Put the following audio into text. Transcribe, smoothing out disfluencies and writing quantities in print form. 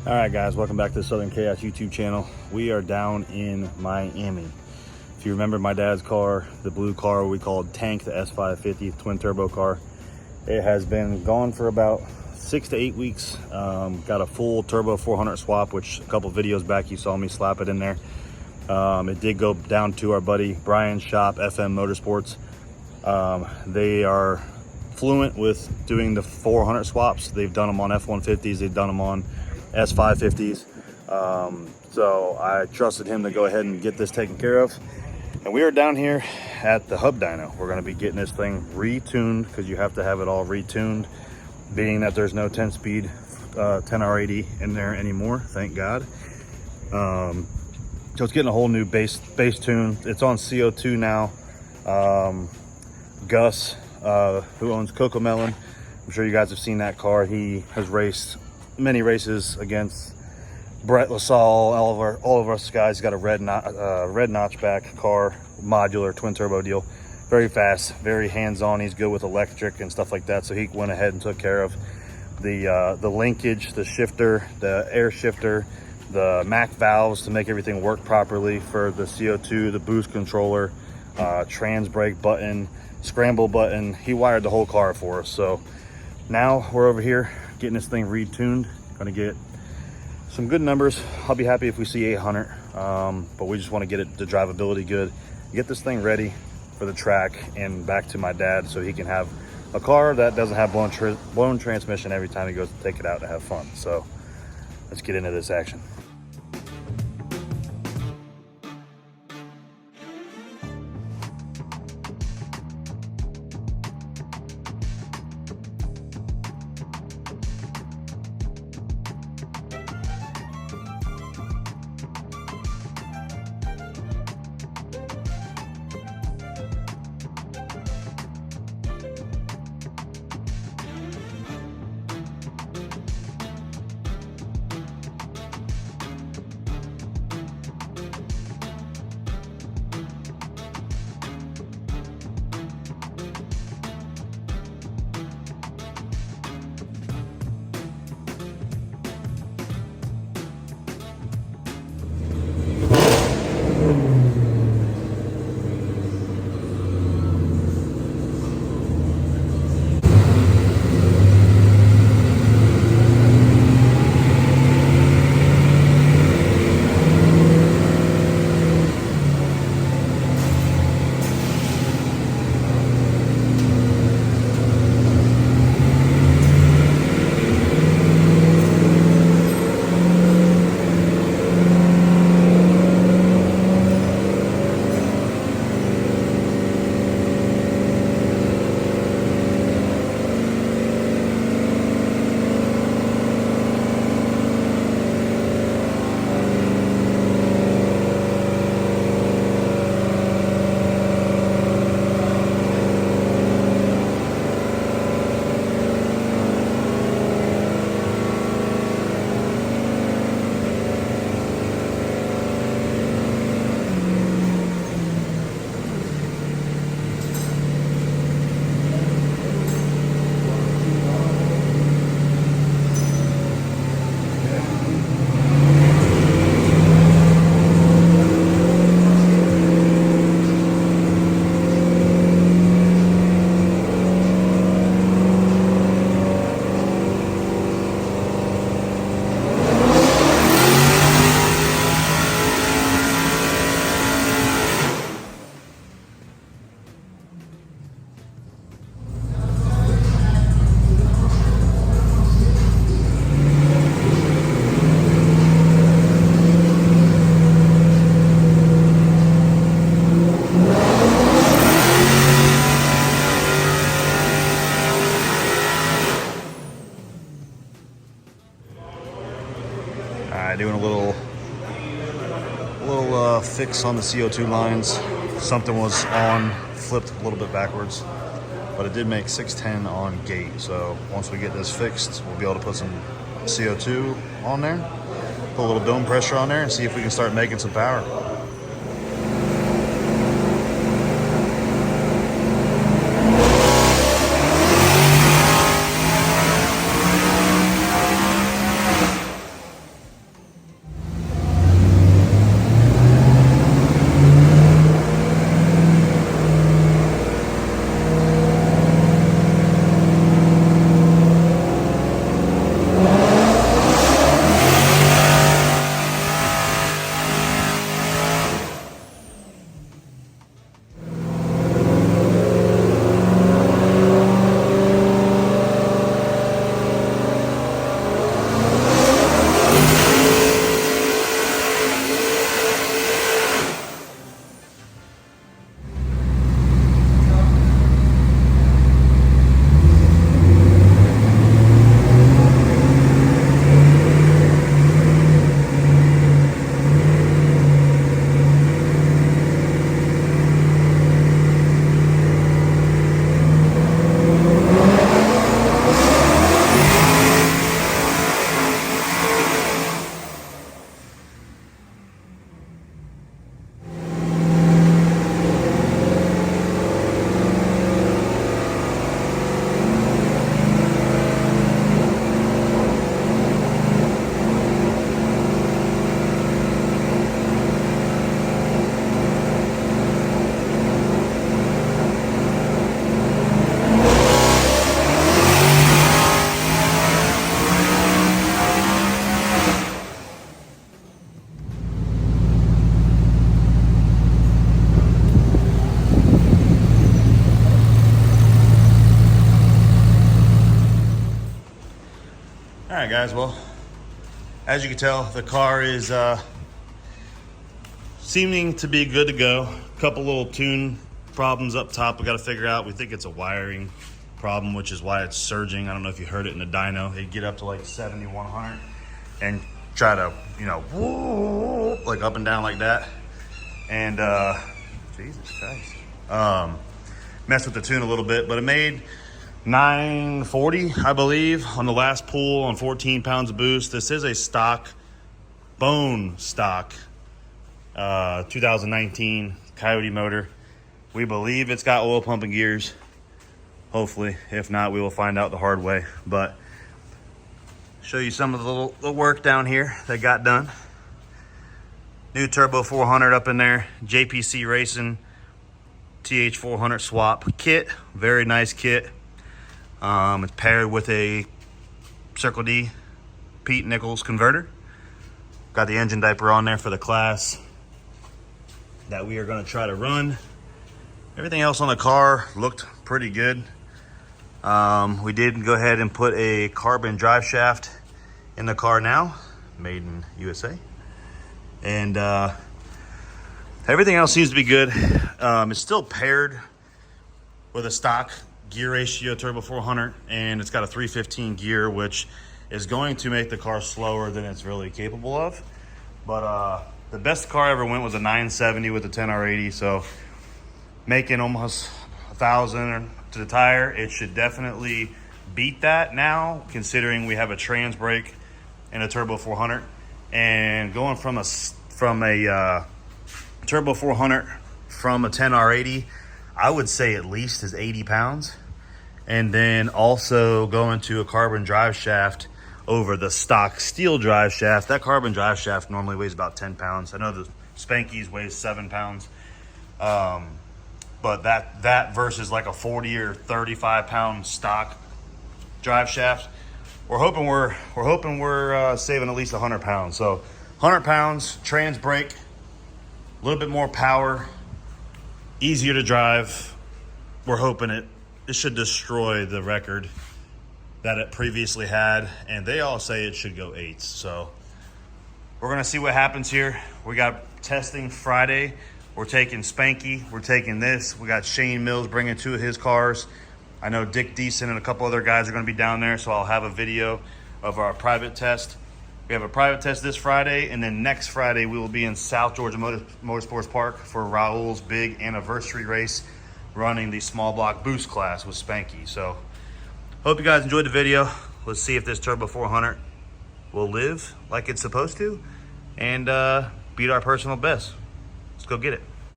All right, guys, welcome back to the Southern Chaos YouTube channel. We are down in Miami. If you remember my dad's car, the blue car we called Tank, the S550 twin turbo car, it has been gone for about 6 to 8 weeks. Got a full turbo 400 swap, which a couple videos back you saw me slap it in there. It did go down to our buddy Brian's shop, FM Motorsports. They are fluent with doing the 400 swaps. They've done them on F-150s, they've done them on S550s. So I trusted him to go ahead and get this taken care of. And we are down here at the hub dyno. We're going to be getting this thing retuned because you have to have it all retuned, being that there's no 10-speed 10R80 in there anymore, thank God. So it's getting a whole new bass tune. It's on CO2 now. Gus, who owns Coco Melon, I'm sure you guys have seen that car. He has raced many races against Brett LaSalle, all of us guys. Got a red notchback car, modular twin turbo deal. Very fast, very hands-on. He's good with electric and stuff like that. So he went ahead and took care of the linkage, the shifter, the air shifter, the MAC valves to make everything work properly for the CO2, the boost controller, trans brake button, scramble button. He wired the whole car for us. So now we're over here getting this thing retuned. Gonna get some good numbers. I'll be happy if we see 800, but we just want to get it, the drivability good, get this thing ready for the track and back to my dad so he can have a car that doesn't have blown transmission every time he goes to take it out to have fun. So let's get into this action. Doing a little fix on the CO2 lines. Something was on, flipped a little bit backwards, but it did make 610 on gate. So once we get this fixed, we'll be able to put some CO2 on there, put a little dome pressure on there, and see if we can start making some power. guys, well, as you can tell, the car is seeming to be good to go. A couple little tune problems up top we got to figure out. We think it's a wiring problem, which is why it's surging. I don't know if you heard it in the dyno. It'd get up to like 7,100 and try to, you know, whoa, like up and down like that. And Jesus Christ, messed with the tune a little bit, but it made 940, I believe, on the last pull on 14 pounds of boost. This is a stock, bone stock, 2019 Coyote motor. We believe it's got oil pumping gears. Hopefully, if not, we will find out the hard way. But show you some of the work down here that got done. New turbo 400 up in there. JPC Racing TH400 swap kit. Very nice kit. It's paired with a Circle D Pete Nichols converter. Got the engine diaper on there for the class that we are going to try to run. Everything else on the car looked pretty good. We did go ahead and put a carbon drive shaft in the car now, made in USA. And everything else seems to be good. It's still paired with a stock gear ratio turbo 400, and it's got a 315 gear, which is going to make the car slower than it's really capable of. But the best car I ever went was a 970 with a 10R80, so making almost 1,000 to the tire, it should definitely beat that now, considering we have a trans brake and a turbo 400. And going from a turbo 400 from a 10R80, I would say at least is 80 pounds. And then also going to a carbon drive shaft over the stock steel drive shaft. That carbon drive shaft normally weighs about 10 pounds. I know the Spankies weighs 7 pounds. But that versus like a 40 or 35 pound stock drive shaft, we're hoping we're saving at least 100 pounds. So 100 pounds, trans brake, a little bit more power, easier to drive. We're hoping it should destroy the record that it previously had, and they all say it should go 8s. So we're gonna see what happens here. We got testing Friday. We're taking Spanky, we're taking this. We got Shane Mills bringing 2 of his cars. I know Dick Deason and a couple other guys are gonna be down there, so I'll have a video of our private test. We have a private test this Friday, and then next Friday we will be in South Georgia Motorsports Park for Raul's big anniversary race, running the small block boost class with Spanky. So hope you guys enjoyed the video. Let's see if this Turbo 400 will live like it's supposed to and beat our personal best. Let's go get it.